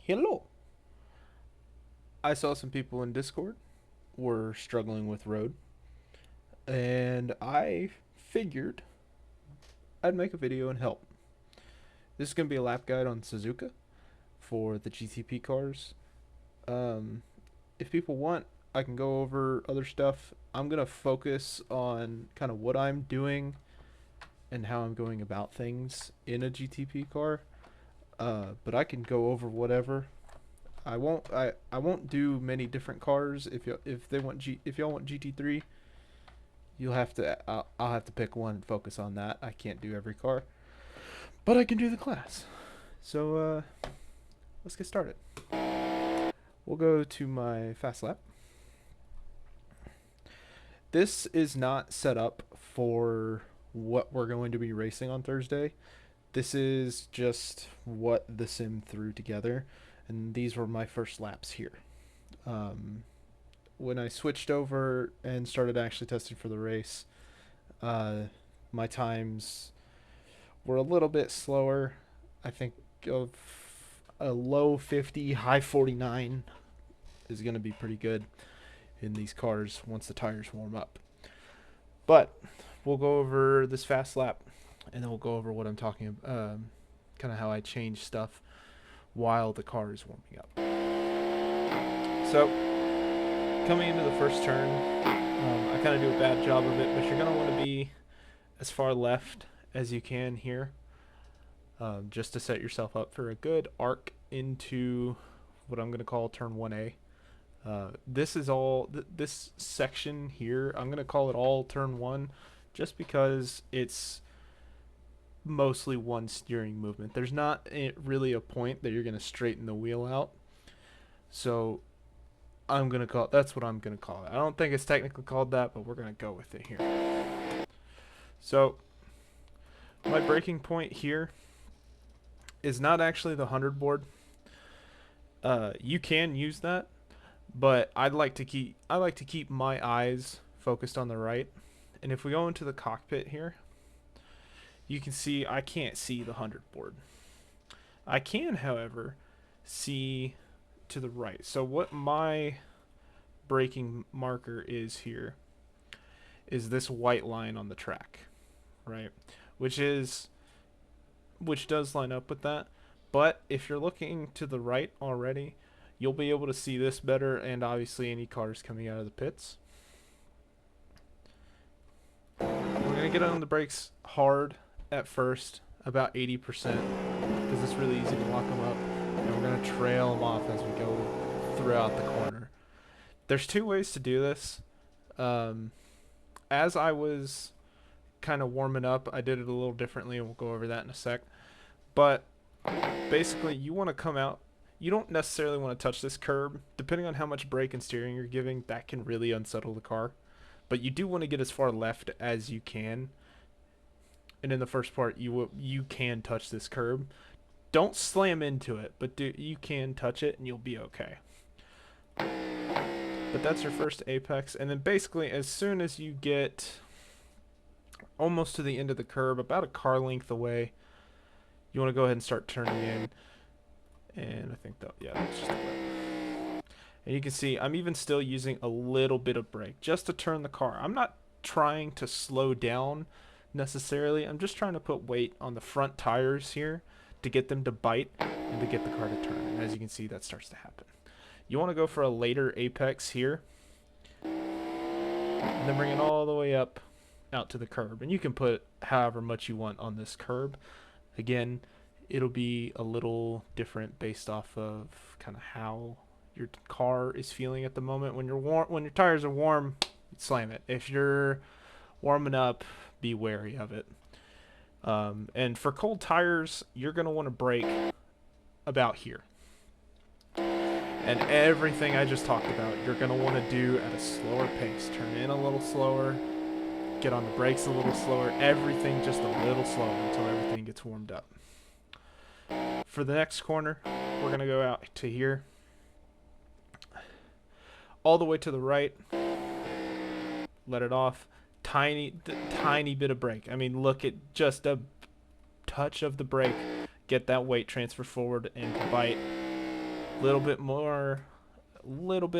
Hello. I saw some people in Discord were struggling with road, and I figured I'd make a video and help. This is going to be a lap guide on Suzuka for the GTP cars. Um, if people want, I can go over other stuff. I'm going to focus on kind of what I'm doing and how I'm going about things in a GTP car. But I can go over whatever. I won't do many different cars. If y'all want GT3, I'll have to pick one and focus on that. I can't do every car, but I can do the class. So let's get started. We'll go to my fast lap. This is not set up for what we're going to be racing on Thursday. This is just what the sim threw together, and these were my first laps here. When I switched over and started actually testing for the race, my times were a little bit slower. I think of a low 50, high 49 is going to be pretty good in these cars once the tires warm up. But we'll go over this fast lap, and then we'll go over what I'm talking about, kind of how I change stuff while the car is warming up. So, coming into the first turn, I kind of do a bad job of it, but you're going to want to be as far left as you can here, just to set yourself up for a good arc into what I'm going to call turn 1A. This is all, this section here, I'm going to call it all turn 1, just because it's mostly one steering movement. There's not really a point that you're going to straighten the wheel out. So I'm going to call it, that's what I'm going to call it. I don't think it's technically called that, but we're going to go with it here. So my braking point here is not actually the 100 board. You can use that, but I like to keep my eyes focused on the right. And if we go into the cockpit here, you can see I can't see the 100 board. I can, however, see to the right. So what my braking marker is here is this white line on the track, right? Which does line up with that. But if you're looking to the right already, you'll be able to see this better, and obviously any cars coming out of the pits. We're going to get on the brakes hard at first, about 80%, because it's really easy to lock them up, and we're going to trail them off as we go throughout the corner. There's two ways to do this. As I was kind of warming up, I did it a little differently, and we'll go over that in a sec. But basically, you want to come out. You don't necessarily want to touch this curb. Depending on how much brake and steering you're giving, that can really unsettle the car. But you do want to get as far left as you can. And in the first part, you can touch this curb. Don't slam into it, but you can touch it, and you'll be okay. But that's your first apex, and then basically as soon as you get almost to the end of the curb, about a car length away, you want to go ahead and start turning in. And I think that, yeah, that's just a bit. And you can see I'm even still using a little bit of brake just to turn the car. I'm not trying to slow down necessarily. I'm just trying to put weight on the front tires here to get them to bite and to get the car to turn. And as you can see, that starts to happen. You want to go for a later apex here, and then bring it all the way up out to the curb. And you can put however much you want on this curb. Again, it'll be a little different based off of kind of how your car is feeling at the moment. When your tires are warm, slam it. If you're warming up, be wary of it. And for cold tires, you're going to want to brake about here. And everything I just talked about, you're going to want to do at a slower pace. Turn in a little slower, get on the brakes a little slower, everything just a little slower until everything gets warmed up. For the next corner, we're going to go out to here, all the way to the right, let it off, tiny bit of brake. I mean, look at just a touch of the brake, get that weight transfer forward and to bite. Little bit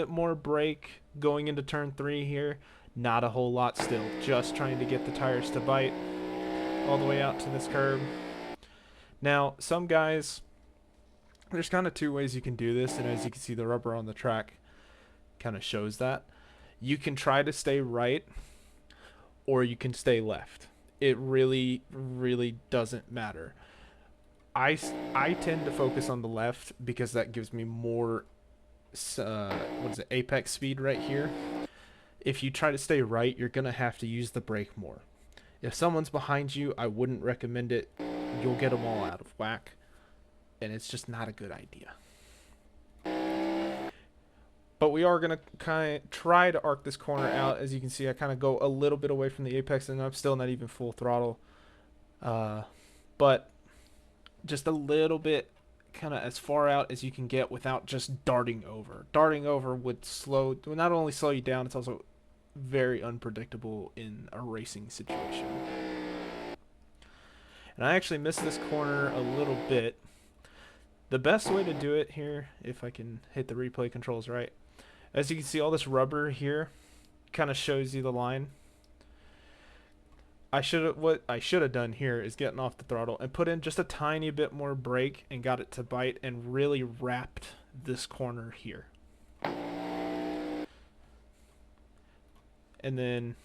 more brake going into turn 3 here. Not a whole lot still. Just trying to get the tires to bite all the way out to this curb. Now, some guys, there's kind of two ways you can do this, and as you can see, the rubber on the track kind of shows that. You can try to stay right, or you can stay left. It really, really doesn't matter. I tend to focus on the left because that gives me more apex speed right here. If you try to stay right, you're gonna have to use the brake more. If someone's behind you, I wouldn't recommend it. You'll get them all out of whack, and it's just not a good idea. But we are gonna kind of try to arc this corner out. As you can see, I kind of go a little bit away from the apex, and I'm still not even full throttle. But just a little bit, kind of as far out as you can get without just darting over. Darting over would not only slow you down, it's also very unpredictable in a racing situation. And I actually missed this corner a little bit. The best way to do it here, if I can hit the replay controls right, as you can see, all this rubber here kind of shows you the line. What I should have done here is getting off the throttle and put in just a tiny bit more brake and got it to bite and really wrapped this corner here. And then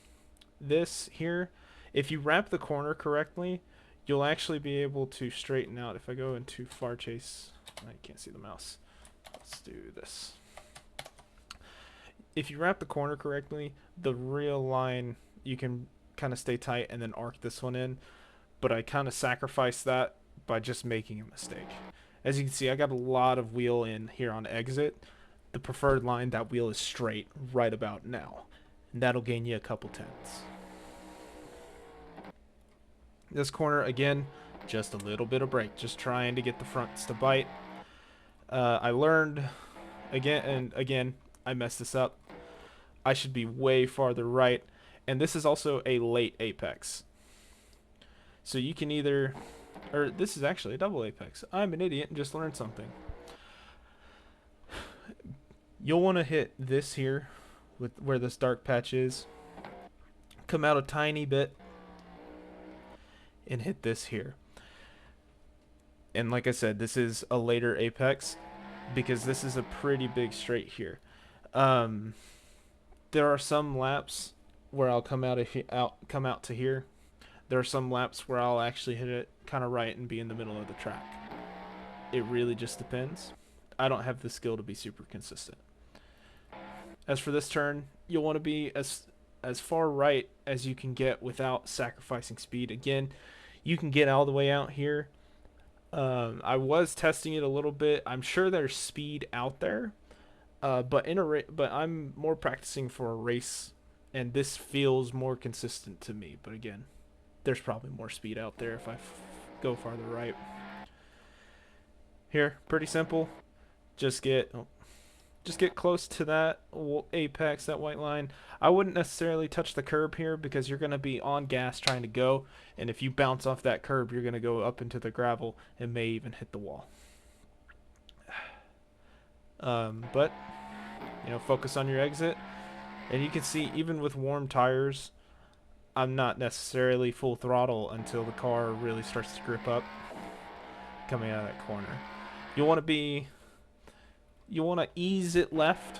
this here, if you wrap the corner correctly, you'll actually be able to straighten out. If I go into far chase, I can't see the mouse. Let's do this. If you wrap the corner correctly, the real line, you can kind of stay tight and then arc this one in. But I kind of sacrificed that by just making a mistake. As you can see, I got a lot of wheel in here on exit. The preferred line, that wheel is straight right about now. And that'll gain you a couple tenths. This corner, again, just a little bit of brake. Just trying to get the fronts to bite. I learned, again, I messed this up. I should be way farther right. And this is also a late apex. So you can either, or this is actually a double apex. I'm an idiot and just learned something. You'll want to hit this here with where this dark patch is. Come out a tiny bit and hit this here. And like I said, this is a later apex because this is a pretty big straight here. There are some laps where I'll come out to here. There are some laps where I'll actually hit it kind of right and be in the middle of the track. It really just depends. I don't have the skill to be super consistent. As for this turn, you'll want to be as far right as you can get without sacrificing speed. Again, you can get all the way out here. I was testing it a little bit. I'm sure there's speed out there, but I'm more practicing for a race, and this feels more consistent to me. But again, there's probably more speed out there if I go farther right. Here, pretty simple. Just get close to that apex, that white line. I wouldn't necessarily touch the curb here because you're going to be on gas trying to go, and if you bounce off that curb, you're going to go up into the gravel and may even hit the wall. But focus on your exit, and you can see even with warm tires, I'm not necessarily full throttle until the car really starts to grip up coming out of that corner. You want to ease it left.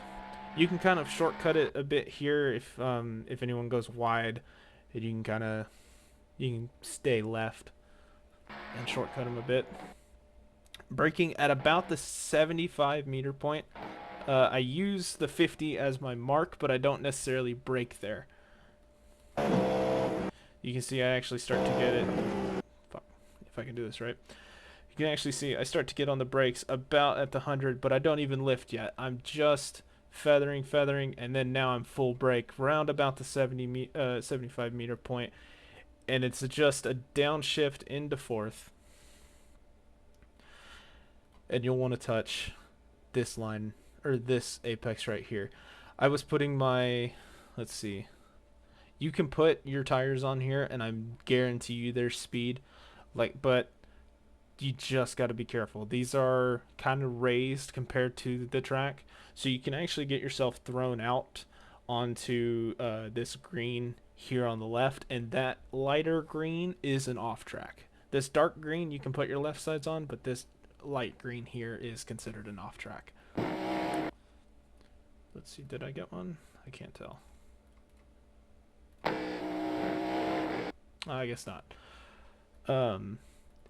You can kind of shortcut it a bit here if anyone goes wide, and you can stay left and shortcut them a bit. Braking at about the 75 meter point. I use the 50 as my mark, but I don't necessarily brake there. You can see I actually start to get it. Fuck, if I can do this right. You can actually see I start to get on the brakes about at the 100, but I don't even lift yet. I'm just feathering, and then now I'm full brake round about the 75 meter point, and it's just a downshift into fourth. And you'll want to touch this line, or this apex right here. I was putting my, let's see, you can put your tires on here, and I guarantee you there's speed, but you just got to be careful. These are kind of raised compared to the track, so you can actually get yourself thrown out onto this green here on the left, and that lighter green is an off track. This dark green you can put your left sides on, but this light green here is considered an off track. Let's see, did I get one? I can't tell. I guess not.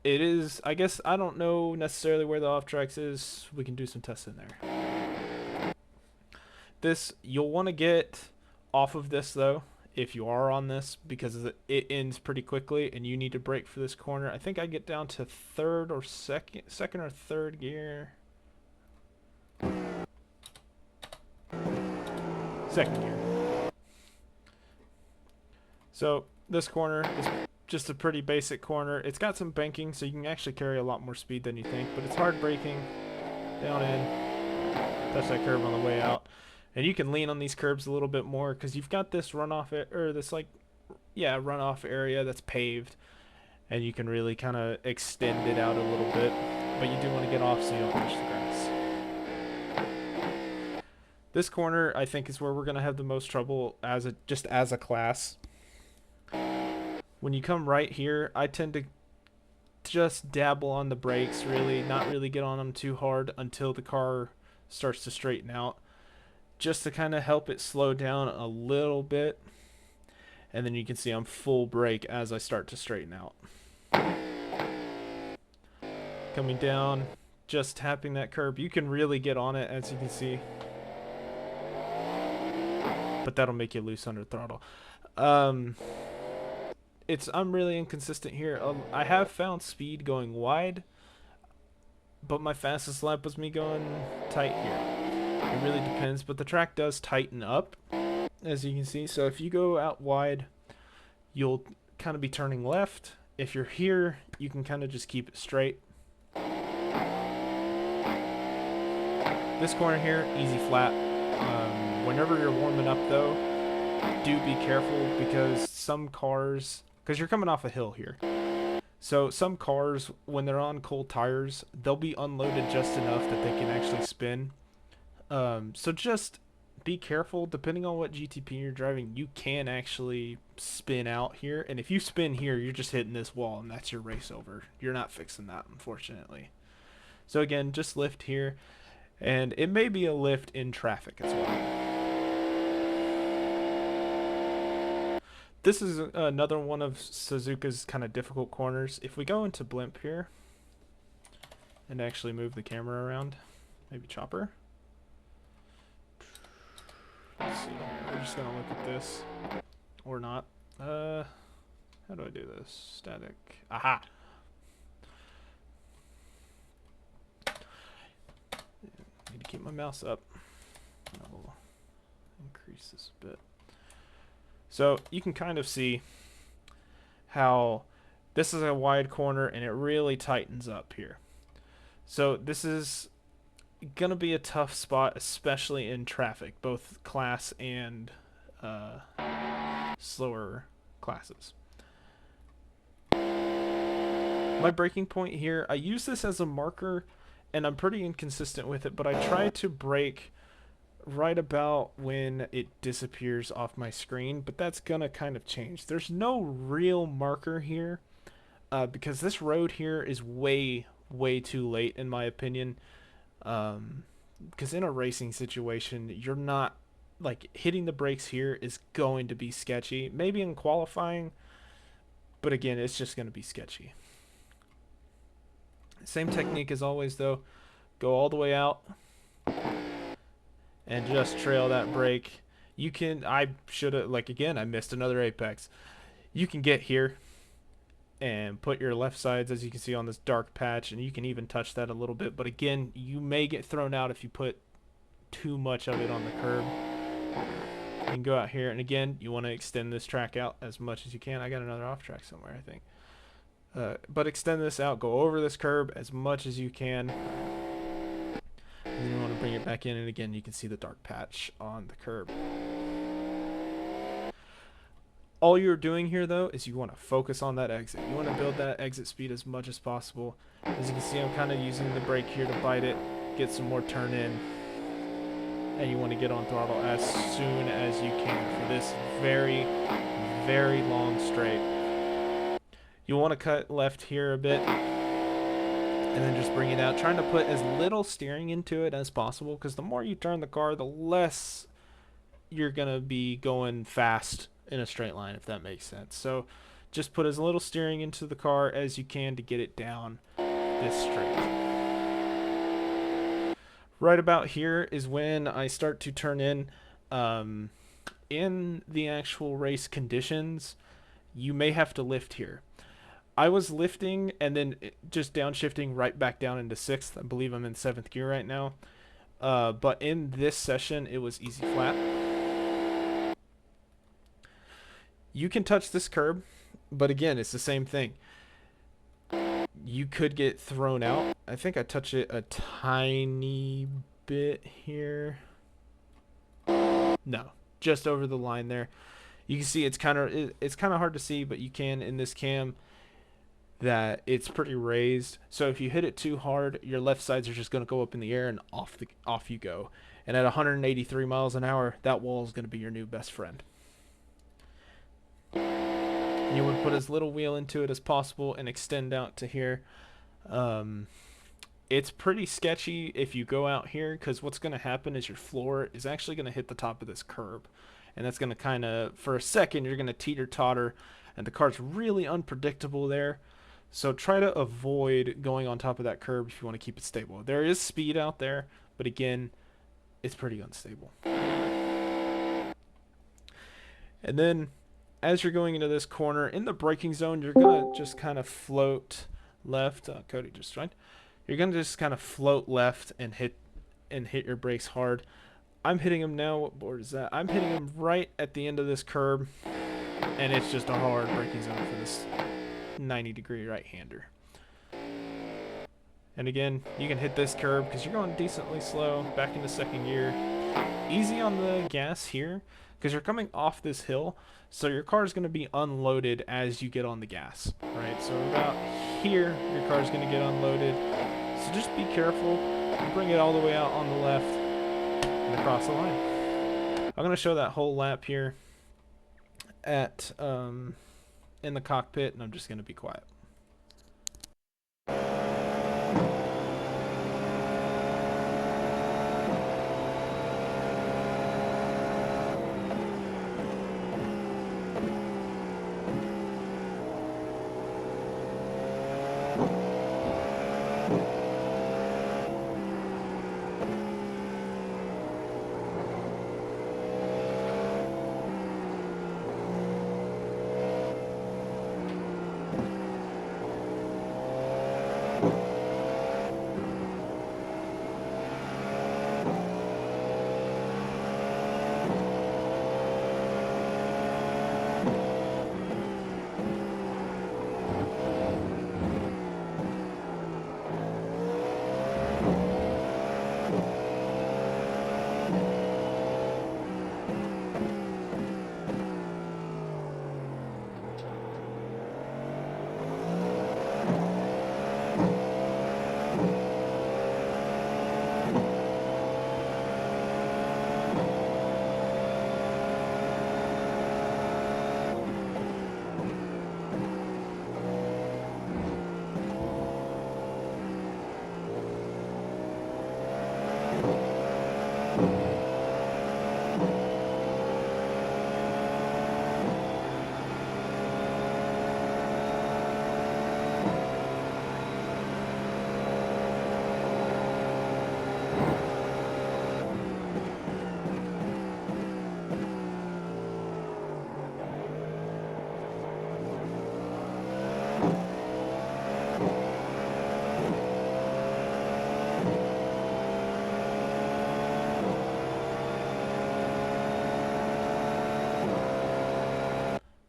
It is, I guess, I don't know necessarily where the off tracks is. We can do some tests in there. This, you'll want to get off of this though, if you are on this, because it ends pretty quickly and you need to brake for this corner. I think I get down to second or third gear. Second gear. So this corner is just a pretty basic corner. It's got some banking, so you can actually carry a lot more speed than you think, but it's hard braking. Down in, touch that curb on the way out. And you can lean on these curbs a little bit more because you've got this runoff, runoff area that's paved, and you can really kind of extend it out a little bit, but you do want to get off so you don't touch the grass. This corner, I think, is where we're going to have the most trouble as a class. When you come right here, I tend to just dabble on the brakes, really, not really get on them too hard until the car starts to straighten out, just to kind of help it slow down a little bit. And then you can see I'm full brake as I start to straighten out. Coming down, just tapping that curb. You can really get on it, as you can see, but that'll make you loose under throttle. I'm really inconsistent here. I have found speed going wide, but my fastest lap was me going tight here. It really depends, but the track does tighten up, as you can see. So if you go out wide, you'll kind of be turning left. If you're here, you can kind of just keep it straight. This corner here, easy flat. Whenever you're warming up though, do be careful because some cars, because you're coming off a hill here, so some cars, when they're on cold tires, they'll be unloaded just enough that they can actually spin. So just be careful. Depending on what GTP you're driving, you can actually spin out here, and if you spin here, you're just hitting this wall and that's your race over. You're not fixing that, unfortunately. So again, just lift here, and it may be a lift in traffic as well. This is another one of Suzuka's kind of difficult corners. If we go into blimp here and actually move the camera around, maybe chopper. Let's see. We're just gonna look at this or not. How do I do this? Static. Aha. Need to keep my mouse up. I'll increase this a bit. So you can kind of see how this is a wide corner and it really tightens up here. So this is going to be a tough spot, especially in traffic, both class and slower classes. My braking point here, I use this as a marker and I'm pretty inconsistent with it, but I try to brake right about when it disappears off my screen, but that's gonna kind of change. There's no real marker here because this road here is way too late in my opinion, because in a racing situation you're not, like, hitting the brakes here is going to be sketchy, maybe in qualifying, but again, it's just going to be sketchy. Same technique as always though, go all the way out and just trail that brake. You can, I should have, like, again, I missed another apex. You can get here and put your left sides, as you can see, on this dark patch, and you can even touch that a little bit, but again, you may get thrown out if you put too much of it on the curb. You can go out here, and again, you want to extend this track out as much as you can. I got another off track somewhere, I think. But extend this out, go over this curb as much as you can. And then you want to bring it back in, and again, you can see the dark patch on the curb. All you're doing here, though, is you want to focus on that exit. You want to build that exit speed as much as possible. As you can see, I'm kind of using the brake here to bite it, get some more turn in, and you want to get on throttle as soon as you can for this very, very long straight. You want to cut left here a bit, and then just bring it out, trying to put as little steering into it as possible, because the more you turn the car, the less you're going to be going fast in a straight line, if that makes sense. So just put as little steering into the car as you can to get it down this straight. Right about here is when I start to turn in the actual race conditions. You may have to lift here. I was lifting and then just downshifting right back down into 6th. I believe I'm in 7th gear right now. But in this session, it was easy flat. You can touch this curb, but again, it's the same thing. You could get thrown out. I think I touch it a tiny bit here. No, just over the line there. You can see it's kind of hard to see, but you can in this cam that it's pretty raised. So if you hit it too hard, your left sides are just going to go up in the air and off you go. And at 183 miles an hour, that wall is going to be your new best friend. You would put as little wheel into it as possible and extend out to here. It's pretty sketchy if you go out here, because what's going to happen is your floor is actually going to hit the top of this curb. And that's going to kind of, for a second, you're going to teeter-totter, and the car's really unpredictable there. So try to avoid going on top of that curb if you want to keep it stable. There is speed out there, but again, it's pretty unstable. And then as you're going into this corner, in the braking zone, you're going to just kind of float left. Cody just joined. You're going to just kind of float left and hit your brakes hard. I'm hitting him now. What board is that? I'm hitting him right at the end of this curb, and it's just a hard braking zone for this 90-degree right-hander. And again, you can hit this curb because you're going decently slow back into 2nd gear. Easy on the gas here because you're coming off this hill, so your car is going to be unloaded as you get on the gas, right? So about here, your car is going to get unloaded. So just be careful and bring it all the way out on the left and across the line. I'm going to show that whole lap here at in the cockpit, and I'm just going to be quiet.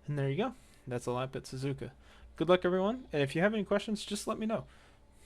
And there you go. That's a lap at Suzuka. Good luck, everyone. And if you have any questions, just let me know.